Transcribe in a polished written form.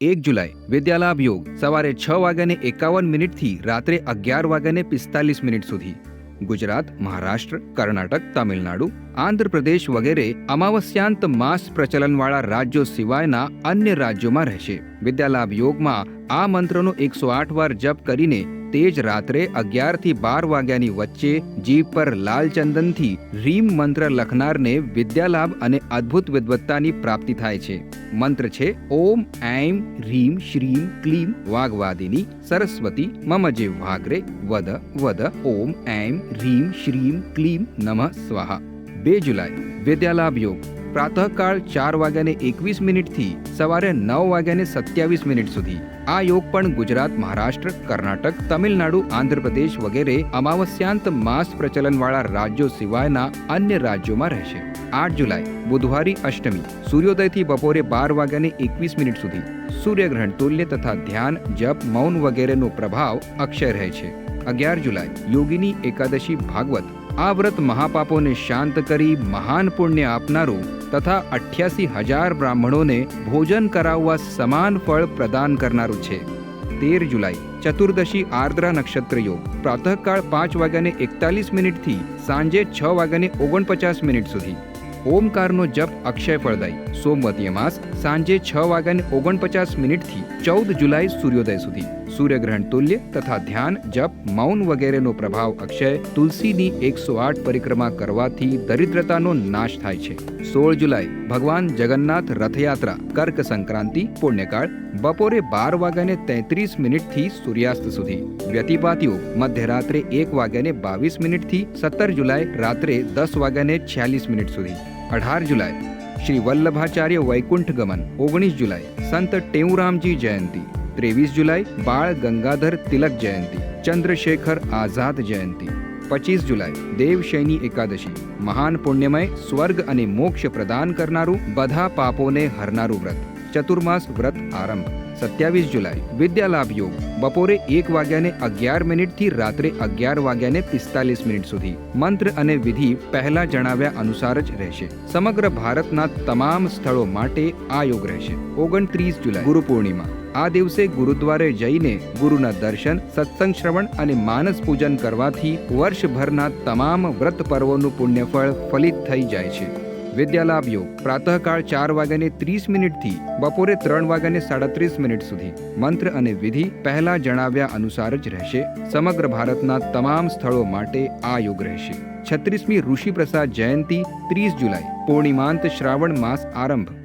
1 જુલાઈ વિદ્યાલાભ યોગ સવારે 6:51 થી રાત્રે 11:45 સુધી. ગુજરાત, મહારાષ્ટ્ર, કર્ણાટક, તમિલનાડુ, આંધ્રપ્રદેશ વગેરે અમાવસ્યાંત માસ પ્રચલનવાળા રાજ્યો સિવાયના અન્ય રાજ્યોમાં રહેશે. વિદ્યાલાભ યોગમાં આ મંત્રનો 108 વાર જપ કરીને તે જ રાત્રે 11 થી 12 વાગ્યાની વચ્ચે જીભ પર લાલ ચંદનથી રીમ મંત્ર લખનારને વિદ્યાલાભ અને અદ્ભુત વિદ્વત્તાની પ્રાપ્તિ થાય છે. મંત્ર છે ઓમ ઐમ રીમ શ્રીમ ક્લીમ વાગ્વાદિની સરસ્વતી મમ જીહ્વાગ્રે વદ વદ ઓમ ઐમ રીમ શ્રીમ ક્લીમ નમઃ સ્વાહા. 2 જુલાઈ વિદ્યાલાભ યોગ પ્રાતઃકાળ 4:21 થી સવારે 9:27 સુધી. આ યોગ પણ ગુજરાત, મહારાષ્ટ્ર, કર્ણાટક, તમિલનાડુ, આંધ્રપ્રદેશ વગેરે અમાવસ્યાંત માસ પ્રચલનવાળા રાજ્યો સિવાયના અન્ય રાજ્યોમાં રહેશે. 8 જુલાઈ બુધવારી અષ્ટમી સૂર્યોદયથી બપોરે 12:21 સુધી. સૂર્યગ્રહણ તુલ્ય તથા ધ્યાન, જપ, મૌન વગેરેનો પ્રભાવ અક્ષય રહે છે. 11 જુલાઈ યોગિની એકાદશી ભાગવત. આ વ્રત મહાપાપોને શાંત કરી મહાન પુણ્ય આપનારું તથા 88,000 બ્રાહ્મણોને ભોજન કરાવવા સમાન ફળ પ્રદાન કરનારું છે. 13 જુલાઈ ચતુર્દશી આર્દ્રા નક્ષત્ર યોગ પ્રાતઃકાળ 5:41 થી સાંજે 6:49 સુધી. ઓમકારનો જપ અક્ષય ફળદાયી. સોમવતી અમાસ સાંજે 6:49 થી 14 જુલાઈ સૂર્યોદય સુધી. સૂર્યગ્રહણ તુલ્ય તથા ધ્યાન, જપ, મૌન વગેરેનો પ્રભાવ અક્ષય. તુલસીની 108 પરિક્રમા કરવાથી દરિદ્રતાનો નાશ થાય છે. 16 જુલાઈ ભગવાન જગન્નાથ રથયાત્રા. કર્ક સંક્રાંતિ પુણ્યકાળ બપોરે 12:33 થી સૂર્યાસ્ત સુધી. વ્યતિપાત યોગ મધ્યરાત્રે 1:22 થી 17 જુલાઈ રાત્રે 10:46 સુધી. 18 જુલાઈ શ્રી વલ્લભાચાર્ય વૈકુંઠ ગમન. 19 જુલાઈ સંત ટેઉરામજી જયંતિ. 23 જુલાઈ બાળ ગંગાધર તિલક જયંતિ. ચંદ્રશેખર આઝાદ જયંતિ. 25 જુલાઈ દેવશયની એકાદશી. મહાન પુણ્યમય, સ્વર્ગ અને મોક્ષ પ્રદાન કરનારું, બધા પાપોને હરનારું વ્રત. ચતુર્માસ વ્રત આરંભ. 27 જુલાઈ વિદ્યાલાભ યોગ બપોરે 1:11 થી રાત્રે 11:45 સુધી. મંત્ર અને વિધિ પહેલા જણાવ્યા અનુસાર જ રહેશે. સમગ્ર ભારતના તમામ સ્થળો માટે આ યોગ રહેશે. 29 જુલાઈ ગુરુ પૂર્ણિમા. આ દિવસે ગુરુદ્વારે જઈને ગુરુના દર્શન, સત્સંગ શ્રવણ અને માનસ પૂજન કરવાથી વર્ષભરના તમામ વ્રત પર્વોનું પુણ્યફળ ફલિત થઈ જાય છે. વિદ્યાલાભ યોગ પ્રાતઃકાળ 4:30 થી બપોરે 3:37 સુધી. મંત્ર અને વિધિ પહેલા જણાવ્યા અનુસાર જ રહેશે. સમગ્ર ભારતના તમામ સ્થળો માટે આ યોગ રહેશે. 36મી ઋષિ પ્રસાદ જયંતિ 30 જુલાઈ પૂર્ણિમાંત શ્રાવણ માસ આરંભ.